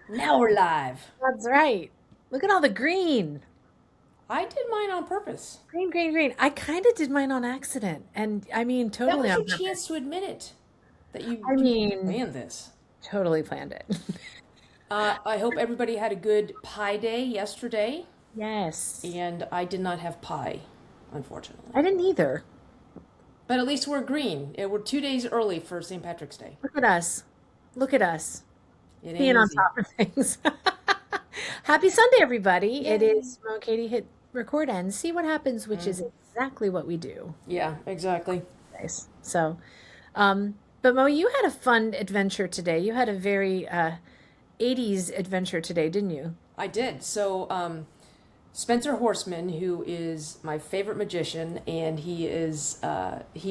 Now we're live. That's right. Look at all the green. I did mine on purpose. Green, green, green. I kind of did mine on accident. And I mean, That totally was on your purpose. chance to admit it that you I you mean, planned this. totally planned it. I hope everybody had a good pie day yesterday, Yes. and I did not have pie, unfortunately. I didn't either. But at least we're green. We're 2 days early for St. Patrick's Day. Look at us. Look at us It ain't being on easy. top of things. Happy Sunday, everybody. It Yay. is Mo and Katie hit record and see what happens, which Mm. is exactly what we do. Yeah, exactly. Nice. But Mo, you had a fun adventure today. You had a very 80s adventure today, didn't you? I did. Spencer Horseman, who is my favorite magician, and he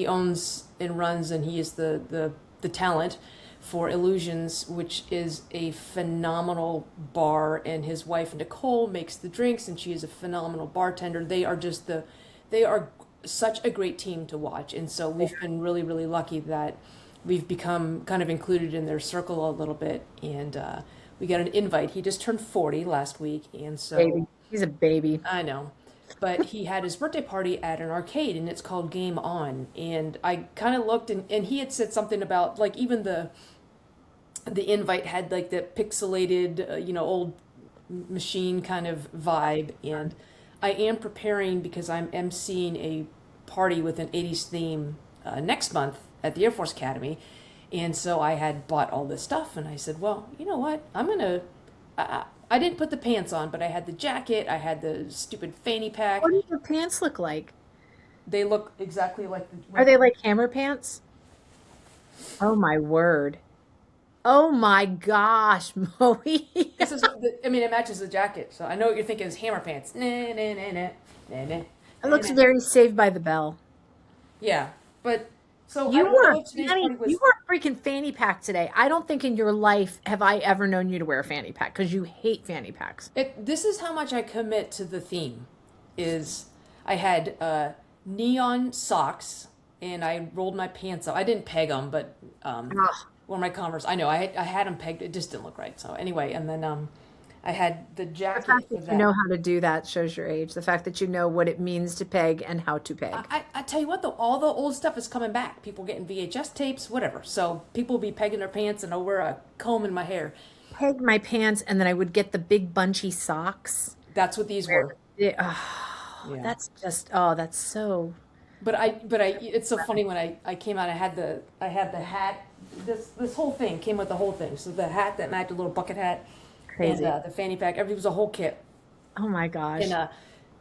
owns and runs, and he is the talent for Illusions, which is a phenomenal bar. And his wife Nicole makes the drinks, and she is a phenomenal bartender. They are such a great team to watch, and so we've been really really lucky that we've become kind of included in their circle a little bit, and we got an invite. He just turned 40 last week, and so Baby. He's a baby. I know. But he had his birthday party at an arcade and it's called Game On. And I kind of looked and he had said something about like even the invite had like the pixelated, old machine kind of vibe. And I am preparing because I'm emceeing a party with an 80s theme next month at the Air Force Academy. And so I had bought all this stuff and I said, well, you know what? I didn't put the pants on, but I had the jacket, I had the stupid fanny pack. What do your pants look like? They look exactly Are they like hammer pants? Oh my word. Oh my gosh, Moe. this is I mean it matches the jacket. So I know what you're thinking is hammer pants. Nah, nah, nah, nah, nah, nah, It nah, looks nah. very Saved by the Bell. Yeah. But so I You don't were know if today's fanny, party you was were a freaking fanny pack today. I don't think in your life have I ever known you to wear a fanny pack because you hate fanny packs. this is how much I commit to the theme is I had neon socks and I rolled my pants up. I didn't peg them, but Ugh. or my Converse. I know I had them pegged. It just didn't look right. So anyway, and then I had the The jacket fact for that you that. know how to do that shows your age. The fact that you know what it means to peg and how to peg. I tell you what though, all the old stuff is coming back. People getting VHS tapes, whatever. So people will be pegging their pants, and I'll wear a comb in my hair. Peg my pants and then I would get the big bunchy socks. That's what these Where were. oh, Yeah. that's just oh, that's so It's so funny when I came out. I had the hat. This whole thing came with the whole thing. So the hat that matched a little bucket hat, and crazy. the fanny pack. Everything was a whole kit. Oh my And gosh.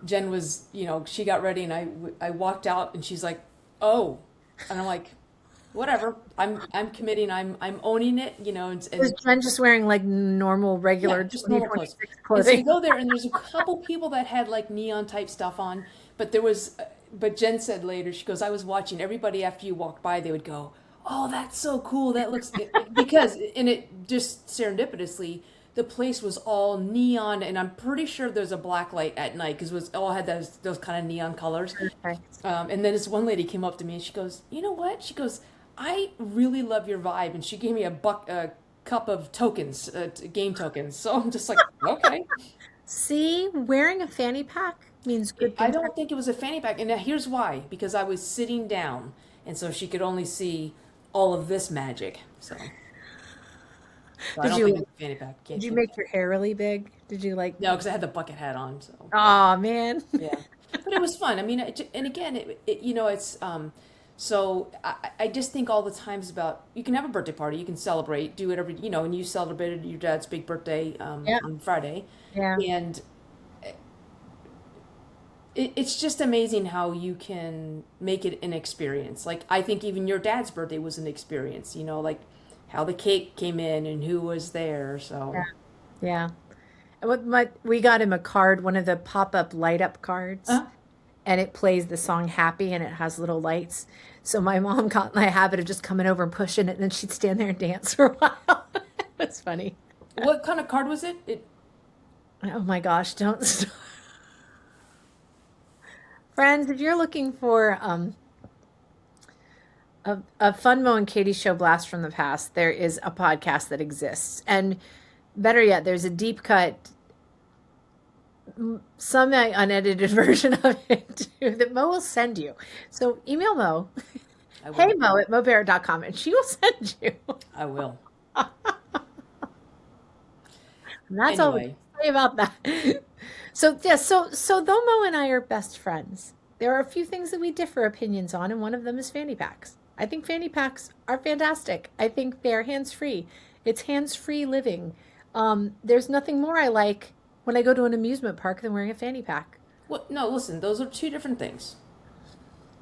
Jen was, she got ready, and I walked out, and she's like, "Oh," and I'm like, "Whatever. I'm committing. I'm owning it. Was Jen just wearing like normal, Yeah, regular just normal clothes." 2026 And so you clothing? go there, and there's a couple people that had like neon type stuff on, but but Jen said later, she goes, "I was watching everybody after you walked by, they would go." Oh, that's so cool. That looks because and it just serendipitously the place was all neon, and I'm pretty sure there's a black light at night because it was all had those kind of neon colors. Perfect. And then this one lady came up to me and she goes, "You know what?" She goes, "I really love your vibe," and she gave me a cup of tokens, game tokens. So I'm just like, okay. See, wearing a fanny pack means good I things don't happen. think it was a fanny pack, and here's why: because I was sitting down, and so she could only see all of this magic. So I Did don't think you it's a fanny pack. did Can't you can't make your hair really big? Did you like No, because I had the bucket hat on. So oh man. yeah, but it was fun. I mean, and again, it's so I just think all the times about you can have a birthday party, you can celebrate, do whatever and you celebrated your dad's big birthday Yeah. on Friday, Yeah. and it's just amazing how you can make it an experience. Like I think even your dad's birthday was an experience. Like how the cake came in and who was there. Yeah. So Yeah. And we got him a card, one of the pop-up light up cards, uh, and it plays the song Happy and it has little lights. So my mom got in the habit of just coming over and pushing it, and then she'd stand there and dance for a while. It was funny. what kind of card was it? Oh my gosh, don't stop. Friends, if you're looking for a fun Mo and Katie show blast from the past, there is a podcast that exists. And Better yet, there's a deep cut, semi unedited version of it too, that Mo will send you. So email Mo, I hey will. Mo at mobarrett.com, and she will send you. I will. And that's all we can Anyway, say about that. So yeah, so though Mo and I are best friends, there are a few things that we differ opinions on, and one of them is fanny packs. I think fanny packs are fantastic. I think they're hands-free. It's hands-free living. There's nothing more I like when I go to an amusement park than wearing a fanny pack. what? No, listen. Those are two different things.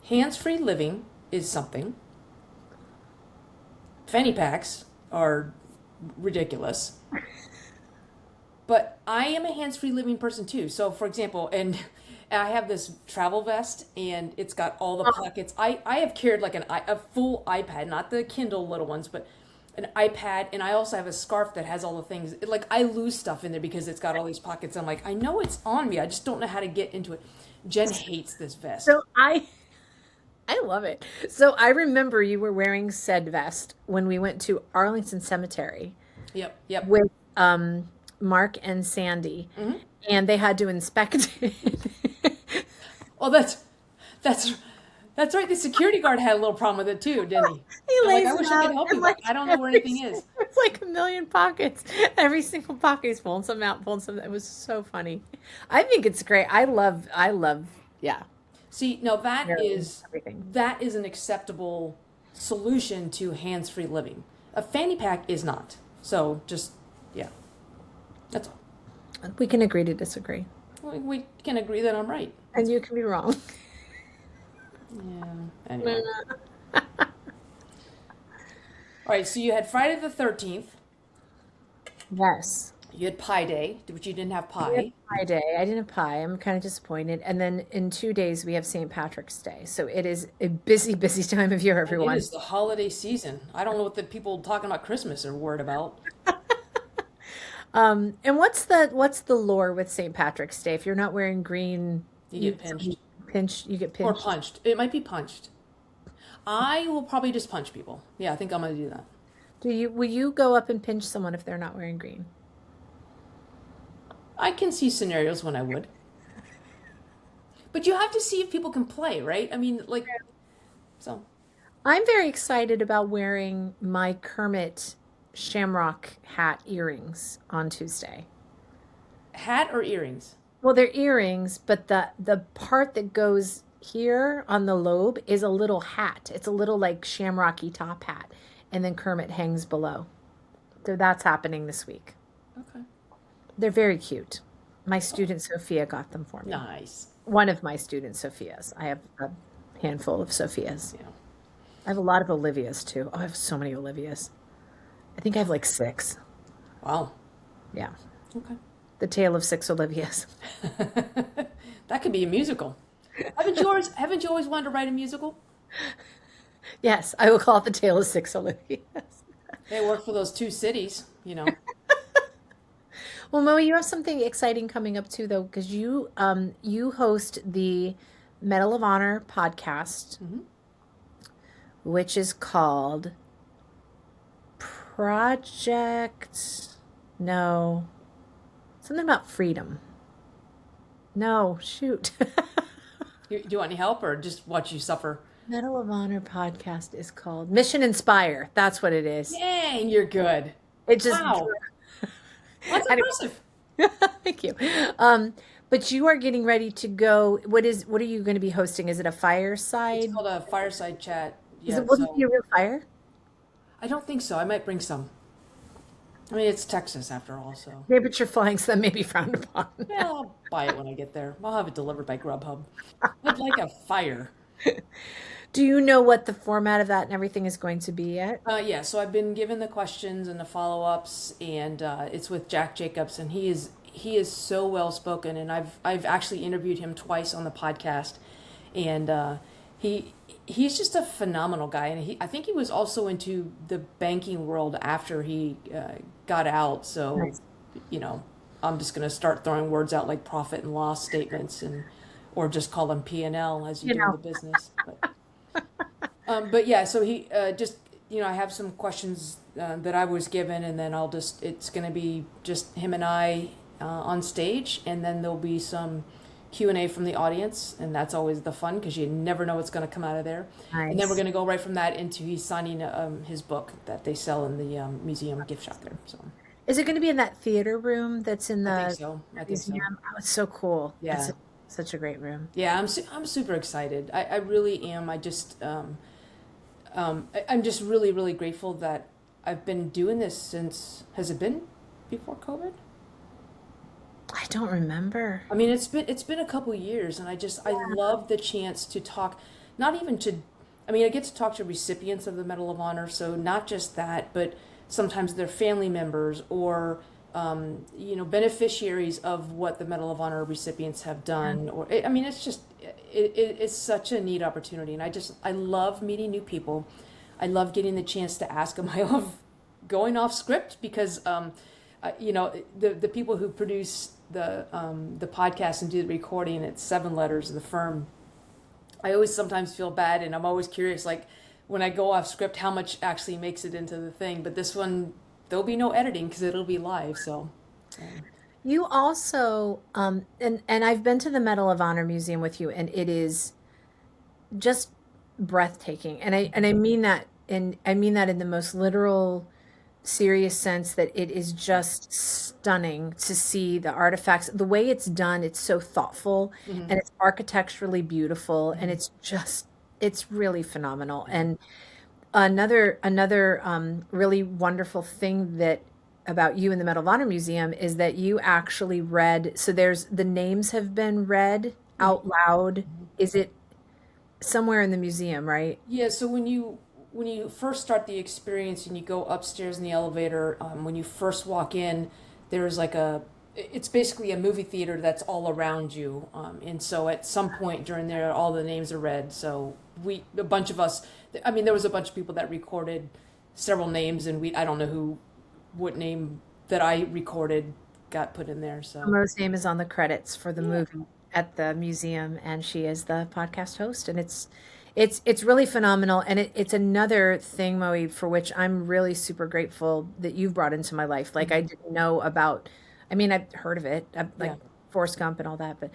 Hands-free living is something. Fanny packs are ridiculous. But I am a hands-free living person too. So, for example, and I have this travel vest, and it's got all the pockets. I have carried like a full iPad, not the Kindle little ones, but an iPad, and I also have a scarf that has all the things. Like I lose stuff in there because it's got all these pockets. I'm like, I know it's on me. I just don't know how to get into it. Jen hates this vest. So I love it. So I remember you were wearing said vest when we went to Arlington Cemetery Yep, yep. with Mark and Sandy, and they had to inspect it. Oh, that's that's right. The security guard had a little problem with it too, didn't he? He I'm like, lays I wish it I out could help and you, like but I don't know where anything is. it's like a million pockets. Every single pocket is pulling some out, pulling some. It was so funny. I think it's great. I love, yeah, See, no, everything. that is an acceptable solution to hands-free living. A fanny pack is not. So just yeah, that's all. We can agree to disagree, We can agree that I'm right. and you can be wrong. Yeah. Anyway. All right. So you had Friday the 13th. Yes. You had Pie Day, which you didn't have We had pie. Pie Day. I didn't have pie. I'm kind of disappointed. And then in 2 days we have St. Patrick's Day. So it is a busy, busy time of year, And it everyone. is the holiday season. I don't know what the people talking about Christmas are worried about. And what's the lore with St. Patrick's Day? If you're not wearing green, You get pinched you get or pinched. punched. It might be punched. I will probably just punch people. Yeah, I think I'm gonna do that. Will you go up and pinch someone if they're not wearing green? I can see scenarios when I would. But you have to see if people can play, right? I mean, like, so I'm very excited about wearing my Kermit shamrock hat earrings on Tuesday. hat or earrings? Well, they're earrings, but the part that goes here on the lobe is a little hat. It's a little like shamrocky top hat, and then Kermit hangs below. So that's happening this week. Okay. They're very cute. My student Sophia got them for me. Nice. One of my students, Sophia's. I have a handful of Sophia's. Yeah. I have a lot of Olivia's too. Oh, I have so many Olivia's. I think I have like 6. Wow. Yeah. Okay. The Tale of 6 Olivias. That could be a musical. Haven't you always wanted to write a musical? Yes, I will call it The Tale of 6 Olivias. They work for those two cities, you know. Well, Mo, you have something exciting coming up too, though, because you host the Medal of Honor podcast, which is called Project. No, something about freedom. No, shoot. Do you want any help or just watch you suffer? Medal of Honor podcast is called Mission Inspire. That's what it is. Dang, you're good. It just Wow. That's Anyway. impressive. Thank you. But you are getting ready to go. What are you going to be hosting? Is it a fireside? It's called a fireside chat. Is Yeah, it will it so be a real fire? I don't think so. I might bring some. I mean, it's Texas after all, so Yeah, but you're flying, so that may be frowned upon. yeah, I'll buy it when I get there. I'll have it delivered by Grubhub. I'd like a fire. Do you know what the format of that and everything is going to be yet? Yeah, so I've been given the questions and the follow-ups, and it's with Jack Jacobs, and he is so well spoken, and I've actually interviewed him twice on the podcast, and he's just a phenomenal guy, and I think he was also into the banking world after he got out. So, Nice. you know, I'm just gonna start throwing words out like profit and loss statements, or just call them P&L as you You do in know. the business. But yeah, so he just, I have some questions that I was given, and then it's going to be just him and I on stage, and then there'll be some Q&A from the audience, and that's always the fun because you never know what's going to come out of there. Nice. And then we're going to go right from that into he's signing his book that they sell in the museum gift shop there. So Is it going to be in that theater room that's in I the think so. I think so. museum? Oh, it's so cool. Yeah. It's such a great room. Yeah, I'm super excited. I really am. I'm just really, really grateful that I've been doing this since, has it been before COVID? I don't remember. I mean, it's been a couple years, and I love the chance to talk, not even to, I mean, I get to talk to recipients of the Medal of Honor, so not just that, but sometimes their family members or beneficiaries of what the Medal of Honor recipients have done. Or I mean, it's just it's such a neat opportunity, and I love meeting new people. I love getting the chance to ask them. I love going off script because the people who produce the podcast and do the recording, it's 7 letters of the firm. I always sometimes feel bad, and I'm always curious, like when I go off script, how much actually makes it into the thing. But this one, there'll be no editing because it'll be live. So You also, and I've been to the Medal of Honor Museum with you, and it is just breathtaking. And I mean that in the most literal, serious sense, that it is just stunning to see the artifacts. The way it's done, it's so thoughtful, and it's architecturally beautiful, and it's really phenomenal. And another really wonderful thing that about you in the Medal of Honor Museum is that you actually read, so the names have been read out loud. Is it somewhere in the museum, right? Yeah, so when you first start the experience and you go upstairs in the elevator, when you first walk in, there's it's basically a movie theater that's all around you. And so at some point during there, all the names are read. So a bunch of us, I mean, there was a bunch of people that recorded several names, and I don't know what name that I recorded got put in there. So Mo's name is on the credits for the movie at the museum, and she is the podcast host, and it's really phenomenal. And it's another thing, Moe, for which I'm really super grateful that you've brought into my life. Like I didn't know about, I mean, I've heard of it, like Forrest Gump and all that, but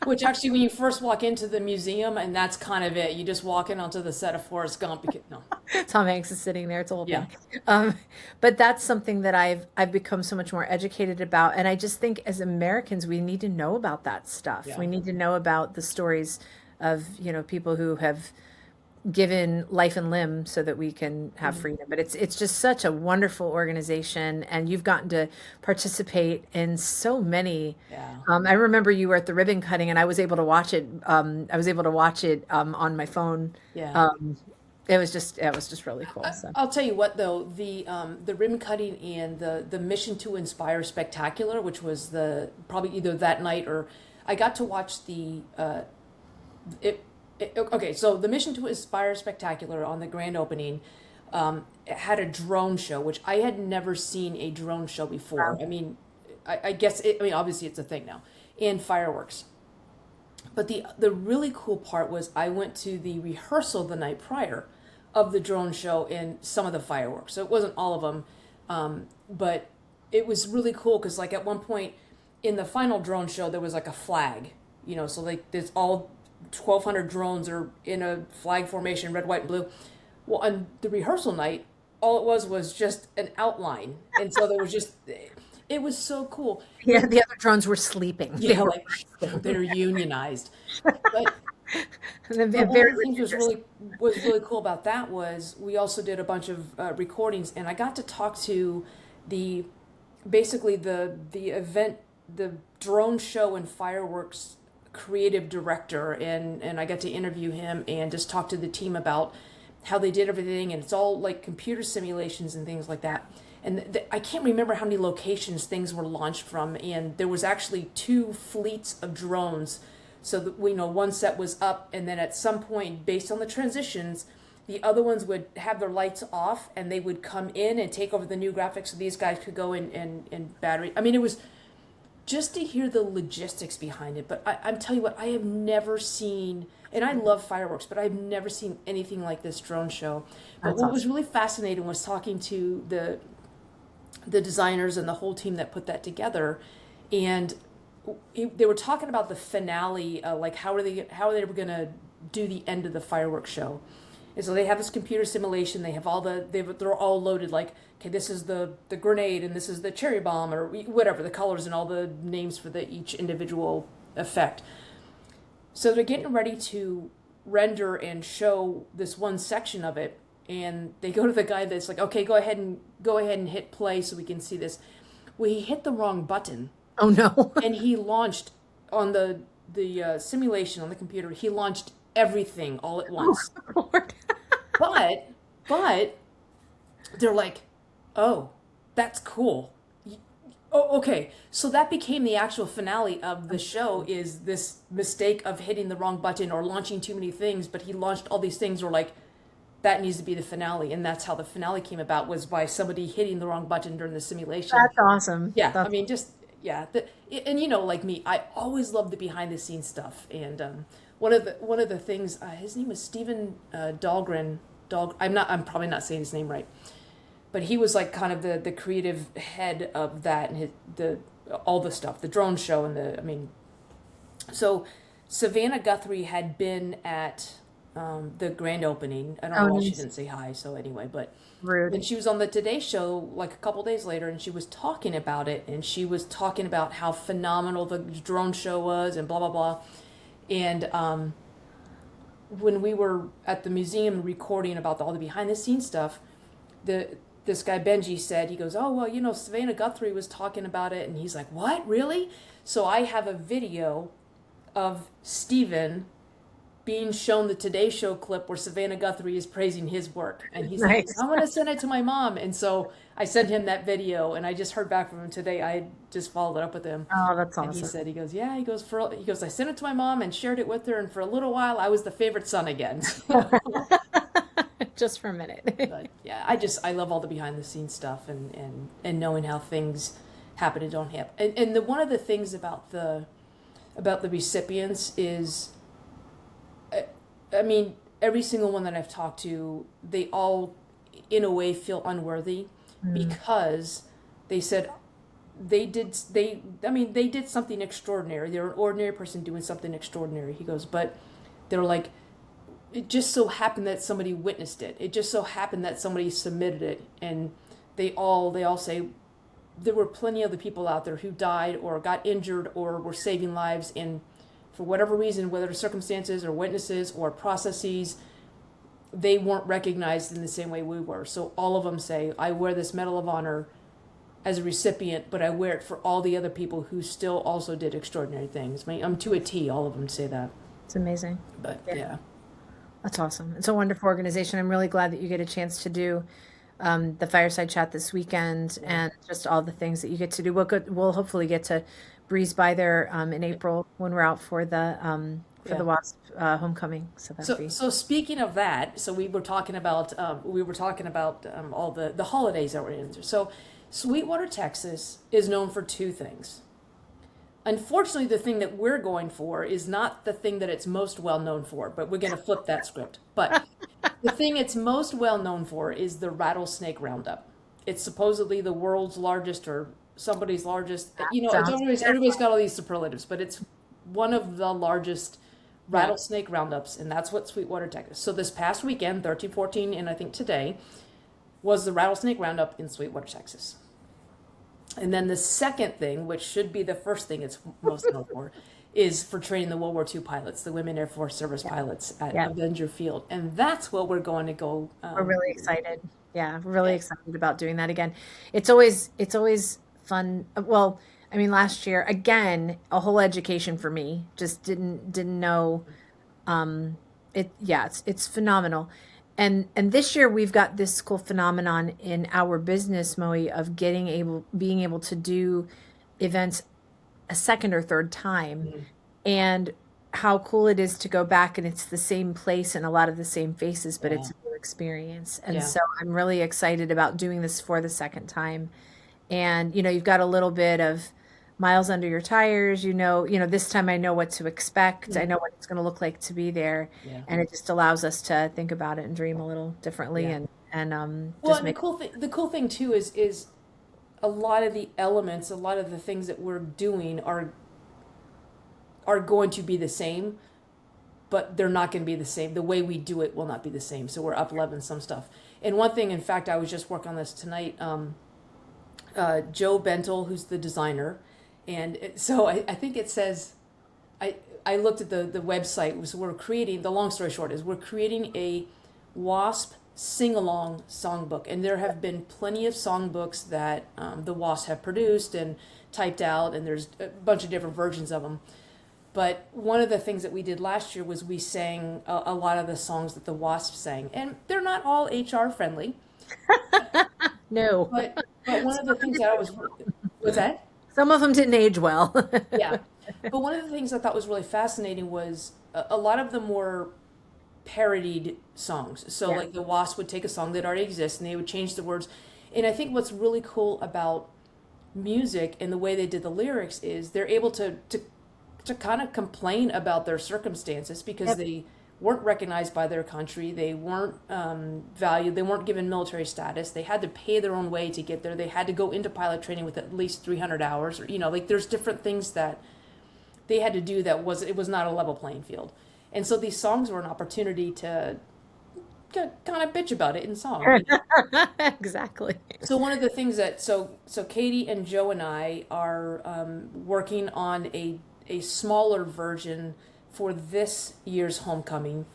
which actually, when you first walk into the museum, and that's kind of it, you just walk in onto the set of Forrest Gump. Tom Hanks is sitting there. It's a whole thing. But that's something that I've become so much more educated about. And I just think as Americans, we need to know about that stuff. Yeah. We need to know about the stories of, people who have given life and limb so that we can have freedom. But it's just such a wonderful organization, and you've gotten to participate in so many. I remember you were at the ribbon cutting, and I was able to watch it. On my phone. It was just really cool. So. I'll tell you what, though, the ribbon cutting and the Mission to Inspire Spectacular, which was probably either that night or I got to watch okay, so the Mission to Inspire Spectacular on the grand opening it had a drone show, which I had never seen a drone show before. Wow. I mean, I guess obviously it's a thing now, and fireworks. But the really cool part was I went to the rehearsal the night prior of the drone show and some of the fireworks. So it wasn't all of them, but it was really cool because like at one point in the final drone show there was like a flag, so like there's all 1,200 drones are in a flag formation, red, white, and blue. Well, on the rehearsral night, all it was just an outline, and so there was just. It was so cool. Yeah, the other drones were sleeping. Yeah, they're unionized. But one of the things was really cool about that was we also did a bunch of recordings, and I got to talk to the event, the drone show and fireworks creative director, and I got to interview him and just talk to the team about how they did everything, and it's all like computer simulations and things like that. And I can't remember how many locations things were launched from, and there was actually 2 fleets of drones. So that one set was up, and then at some point, based on the transitions, the other ones would have their lights off, and they would come in and take over the new graphics, so these guys could go in battery. I mean, it was just to hear the logistics behind it. But I'm telling you what, I have never seen And I love fireworks, but I've never seen anything like this drone show. But That's what was awesome. really fascinating was talking to the designers and the whole team that put that together, and they were talking about the finale, like how are they going to do the end of the fireworks show. And so they have this computer simulation. They have they're all loaded. Like, okay, this is the grenade, and this is the cherry bomb, or whatever the colors and all the names for each individual effect. So they're getting ready to render and show this one section of it, and they go to the guy that's like, okay, go ahead and hit play so we can see this. Well, he hit the wrong button, Oh no. and he launched on the simulation on the computer. He launched everything all at once. Lord. But they're like, oh, that's cool. Oh, okay. So that became the actual finale of the show, is this mistake of hitting the wrong button or launching too many things, but he launched all these things. Or like, that needs to be the finale. And that's how the finale came about, was by somebody hitting the wrong button during the simulation. That's awesome. Yeah. I That's mean, just, yeah. And like me, I always love the behind the scenes stuff. And one of the things, his name was Stephen Dahlgren. I'm probably not saying his name right, but he was like kind of the creative head of that, and all the stuff, the drone show, and so Savannah Guthrie had been at the grand opening. I don't know why she nice. didn't say hi. So anyway, but then Rude. she was on the Today Show like a couple days later, and she was talking about it, and she was talking about how phenomenal the drone show was, and blah blah blah, and when we were at the museum recording about all the behind the scenes stuff, this guy Benji said, he goes, oh well, Savannah Guthrie was talking about it, and he's like, what, really? So I have a video of Steven being shown the Today Show clip where Savannah Guthrie is praising his work, and he's like, Nice. I'm gonna send it to my mom. And so I sent him that video, and I just heard back from him today. I just followed it up with him. Oh, that's And he awesome. said, he goes, yeah, he goes, I sent it to my mom and shared it with her, and for a little while I was the favorite son again. Just for a minute. But yeah, I love all the behind the scenes stuff, and knowing how things happen and don't happen. And one of the things about the recipients is, I mean, every single one that I've talked to, they all, in a way, feel unworthy, because they said they did something extraordinary. They're an ordinary person doing something extraordinary. He goes, but they're like, it just so happened that somebody witnessed it. It just so happened that somebody submitted it, and they all say there were plenty of the people out there who died or got injured or were saving lives, and for whatever reason, whether circumstances or witnesses or processes, they weren't recognized in the same way we were. So all of them say, I wear this Medal of Honor as a recipient, but I wear it for all the other people who still also did extraordinary things. I mean, I'm to a T, all of them say that. It's amazing. But Yeah. yeah. That's awesome. It's a wonderful organization. I'm really glad that you get a chance to do the fireside chat this weekend, and just all the things that you get to do. We'll hopefully get to breeze by there in April when we're out for the Yeah. WASP homecoming. So that'd be So speaking of that, so we were talking about all the holidays that we're in. So Sweetwater, Texas is known for two things. Unfortunately, the thing that we're going for is not the thing that it's most well known for, but we're going to flip that script. But the thing it's most well known for is the rattlesnake roundup. It's supposedly the world's largest, or somebody's largest. It's sounds everybody's got all these superlatives, but it's one of the largest rattlesnake roundups, and that's what Sweetwater, Texas. So this past weekend, 13, 14, and I think today, was the rattlesnake roundup in Sweetwater, Texas. And then the second thing, which should be the first thing it's most known for, is for training the World War II pilots, the Women Air Force Service pilots at Yeah. Avenger Field. And that's what we're going to go. We're really excited. Yeah, we're really excited about doing that again. It's always fun. Well, I mean, last year again, a whole education for me. Just didn't know. It's phenomenal. And this year we've got this cool phenomenon in our business, Moe, of being able to do events a second or third time, and how cool it is to go back and it's the same place and a lot of the same faces, but it's a new experience. And Yeah. so I'm really excited about doing this for the second time. And you've got a little bit of miles under your tires. This time I know what to expect. I know what it's going to look like to be there, Yeah. and it just allows us to think about it and dream a little differently, Yeah. and Well, just and make. the cool thing too is a lot of the elements, a lot of the things that we're doing are going to be the same, but they're not going to be the same. The way we do it will not be the same. So we're up leveling some stuff. And one thing, in fact, I was just working on this tonight. Joe Bentel, who's the designer, and so I think it says, I looked at the website. So we're creating. The long story short is we're creating a WASP Singalong songbook, and there have been plenty of songbooks that the WASP have produced and typed out, and there's a bunch of different versions of them. But one of the things that we did last year was we sang a lot of the songs that the WASP sang, and they're not all HR friendly. No. But one of the things that I was, what's that? Some of them didn't age well. Yeah. But one of the things I thought was really fascinating was a lot of them were parodied songs. So Yeah. like the WASP would take a song that already exists and they would change the words. And I think what's really cool about music and the way they did the lyrics is they're able to kind of complain about their circumstances because Yep. they weren't recognized by their country. They weren't valued. They weren't given military status. They had to pay their own way to get there. They had to go into pilot training with at least 300 hours. Or, like there's different things that they had to do it was not a level playing field. And so these songs were an opportunity to kind of bitch about it in song. Exactly. So one of the things so Katy and Joe and I are working on a smaller version for this year's homecoming,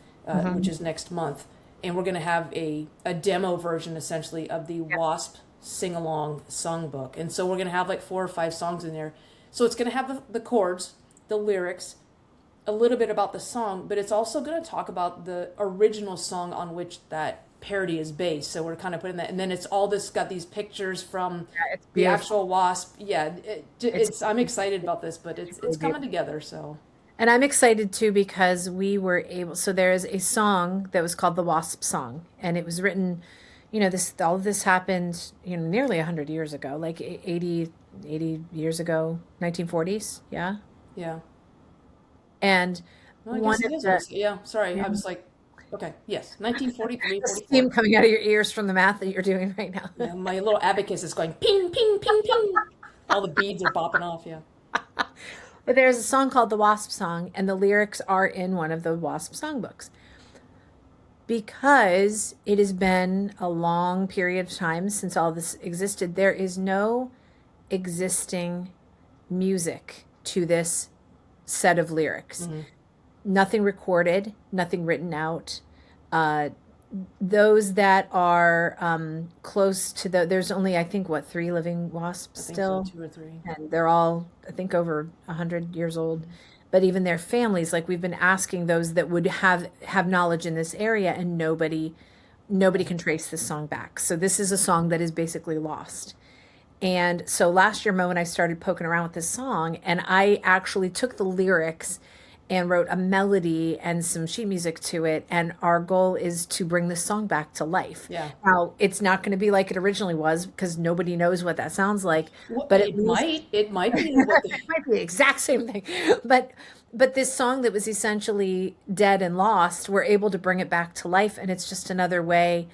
which is next month, and we're going to have a demo version essentially of the WASP sing-along songbook, and so we're going to have like 4 or 5 songs in there. So it's going to have the chords, the lyrics, a little bit about the song, but it's also going to talk about the original song on which that parody is based. So we're kind of putting that, and then it's all this got these pictures from It's the beautiful. actual WASP. Yeah, it's I'm excited about this, but it's really coming together. So And I'm excited too because we were able, so there is a song that was called the WASP song, and it was written, all of this happened, nearly 100 years ago, like 80 years ago, 1940s. Yeah. yeah. And Well, I one guess it of is. the, Yeah. Sorry, yeah, I was like, okay, yes, 1943, the 44. steam coming out of your ears from the math that you're doing right now. Yeah, my little abacus is going ping, ping, ping, ping. All the beads are bopping off. Yeah. But there's a song called the WASP song, and the lyrics are in one of the WASP songbooks. Because it has been a long period of time since all this existed, there is no existing music to this set of lyrics. Mm-hmm. Nothing recorded, nothing written out. Uh, those that are close to there's only, I think, 3 living wasps I think still, so, 2 or 3. and they're all, I think, over 100 years old. But even their families, like we've been asking those that would have knowledge in this area, and nobody can trace this song back. So this is a song that is basically lost. And so last year, Mo and I started poking around with this song, and I actually took the lyrics and wrote a melody and some sheet music to it. And our goal is to bring this song back to life. Yeah. Now, it's not going to be like it originally was because nobody knows what that sounds like. Well, But it might be what it might be the exact same thing. But this song that was essentially dead and lost, we're able to bring it back to life. And it's just another way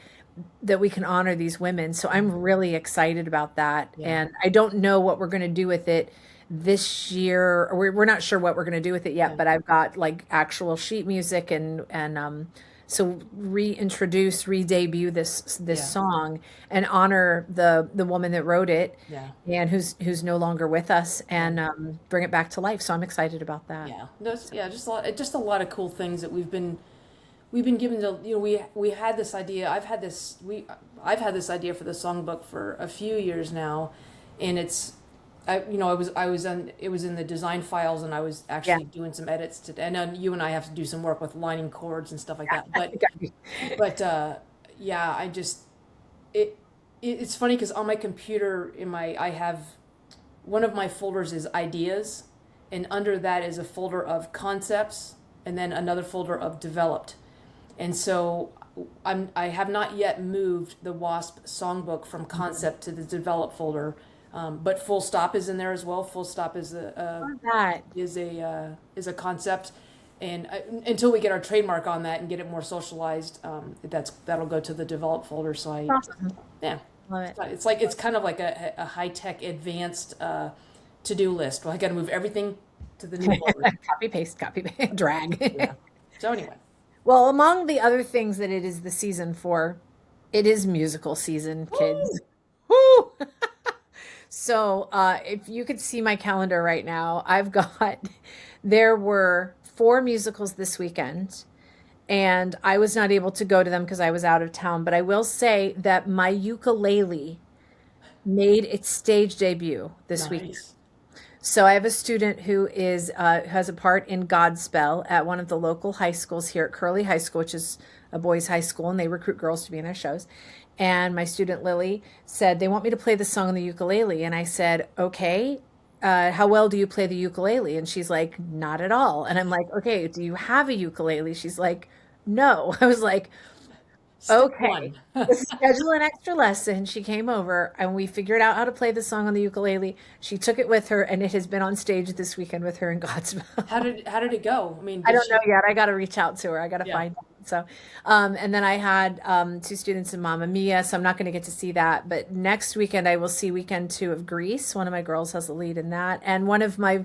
that we can honor these women. So I'm really excited about that. Yeah. And I don't know what we're going to do with it this year. Or we're not sure what we're going to do with it yet, Yeah. but I've got like actual sheet music and so re-debut this Yeah. song and honor the woman that wrote it, Yeah. and who's no longer with us, and bring it back to life. So I'm excited about that. Yeah. No, just a lot of cool things that we've been given to, we had this idea. I've had this idea for the songbook for a few years now, and it was in the design files, and I was actually doing some edits today. And then you and I have to do some work with lining chords and stuff like that. But yeah, it's funny because on my computer I have one of my folders is ideas, and under that is a folder of concepts, and then another folder of developed. And so I have not yet moved the WASP songbook from concept to the develop folder. But full stop is in there as well. Full stop is Love that. is a concept, and until we get our trademark on that and get it more socialized, that'll go to the develop folder. So Awesome. yeah, Love it. it's kind of like a high tech advanced to do list. Well, I got to move everything to the new folder. Copy paste, drag. Yeah. So anyway, Well, among the other things that it is the season for, it is musical season, kids. Woo! So, if you could see my calendar right now, there were 4 musicals this weekend, and I was not able to go to them because I was out of town. But I will say that my ukulele made its stage debut this week. nice. So I have a student who has a part in Godspell at one of the local high schools here at Curley High School, which is a boys' high school, and they recruit girls to be in their shows. And my student Lily said they want me to play the song on the ukulele, and I said, okay. How well do you play the ukulele? And she's like, not at all. And I'm like, okay, do you have a ukulele? She's like, no. I was like, Step okay, one. let's schedule an extra lesson. She came over and we figured out how to play the song on the ukulele. She took it with her and it has been on stage this weekend with her in Godspell. How did it go? I mean, I don't know yet. I got to reach out to her. I got to Yeah. find out. So, and then I had 2 students in Mamma Mia, so I'm not going to get to see that. But next weekend I will see weekend 2 of Grease. One of my girls has the lead in that, and one of my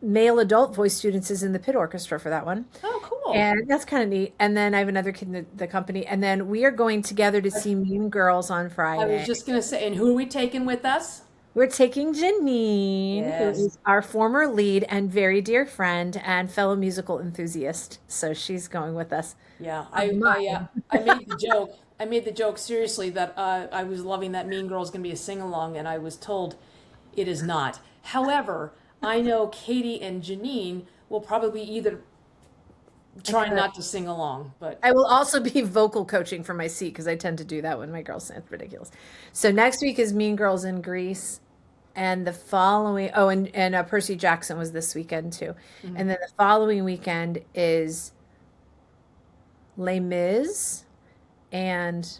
male adult voice students is in the pit orchestra for that one. Oh, cool. And that's kind of neat. And then I have another kid in the company. And then we are going together to see Mean Girls on I Friday. was just gonna say, and who are we taking with us? We're taking Janine, Yes. who is our former lead and very dear friend and fellow musical enthusiast. So she's going with us. Yeah, Mine. I made the joke. I made the joke seriously that I was loving that Mean Girls gonna be a sing along, and I was told it is not. However, I know Katy and Janine will probably either try not to sing along, but I will also be vocal coaching for my seat because I tend to do that when my girls sing. It's ridiculous. So next week is Mean Girls in Greece. And the following, and Percy Jackson was this weekend too. And then the following weekend is Les Mis and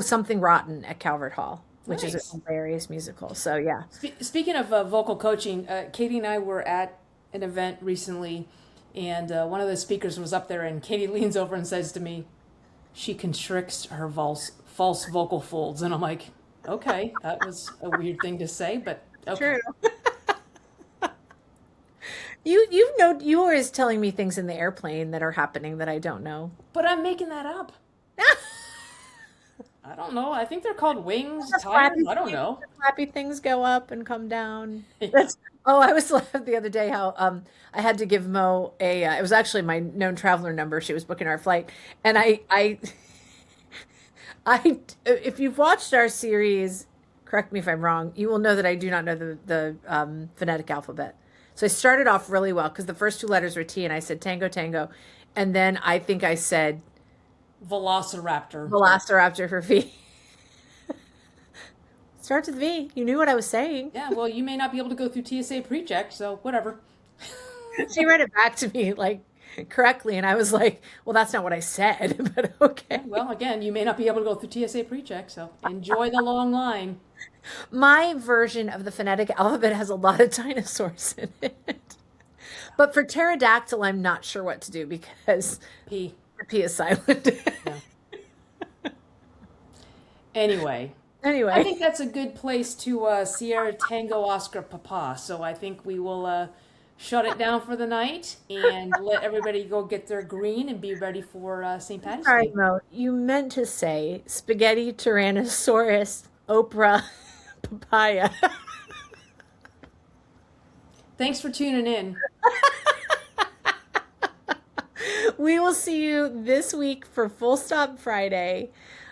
Something Rotten at Calvert Hall, which is Nice. a hilarious musical. So yeah. Speaking of vocal coaching, Katy and I were at an event recently, and one of the speakers was up there, and Katy leans over and says to me, she constricts her false vocal folds. And I'm like, okay, that was a weird thing to say, but okay. True. You were always telling me things in the airplane that are happening that I don't know. But I'm making that up. I don't know. I think they're called wings, The tires. flappy I don't things- know. the flappy things go up and come down. I was laughing the other day how I had to give Mo it was actually my known traveler number. She was booking our flight, and I if you've watched our series, correct me if I'm wrong, you will know that I do not know the phonetic alphabet. So I started off really well because the first 2 letters were T, and I said tango tango, and then I think I said Velociraptor. velociraptor for V. Starts with V. You knew what I was saying. Yeah, well, you may not be able to go through TSA pre-check, so whatever. She read it back to me like correctly, and I was like, "Well, that's not what I said," but okay. Well, again, you may not be able to go through TSA pre-check, so enjoy the long line. My version of the phonetic alphabet has a lot of dinosaurs in it, but for pterodactyl, I'm not sure what to do because P. the P is silent. Yeah. Anyway, I Anyway, think that's a good place to Sierra Tango Oscar Papa. So I think we will shut it down for the night and let everybody go get their green and be ready for St. Patty's sorry, Day. Mo. You meant to say spaghetti tyrannosaurus Oprah papaya. Thanks for tuning in. We will see you this week for Full Stop Friday.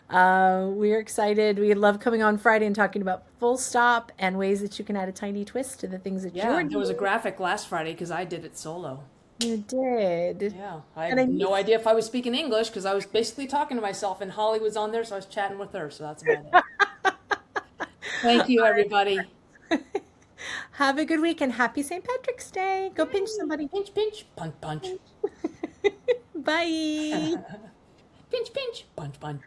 We're excited. We love coming on Friday and talking about Full Stop and ways that you can add a tiny twist to the things that Yeah, you're there was a doing. graphic last Friday because I did it solo. You did. Yeah, I And I had miss- no idea if I was speaking English because I was basically talking to myself, and Holly was on there, so I was chatting with her. So that's about it. Thank you, everybody. Have a good week and happy St. Patrick's Day. Go pinch somebody. Pinch, pinch, punch, punch. Bye. Pinch, pinch, punch, punch.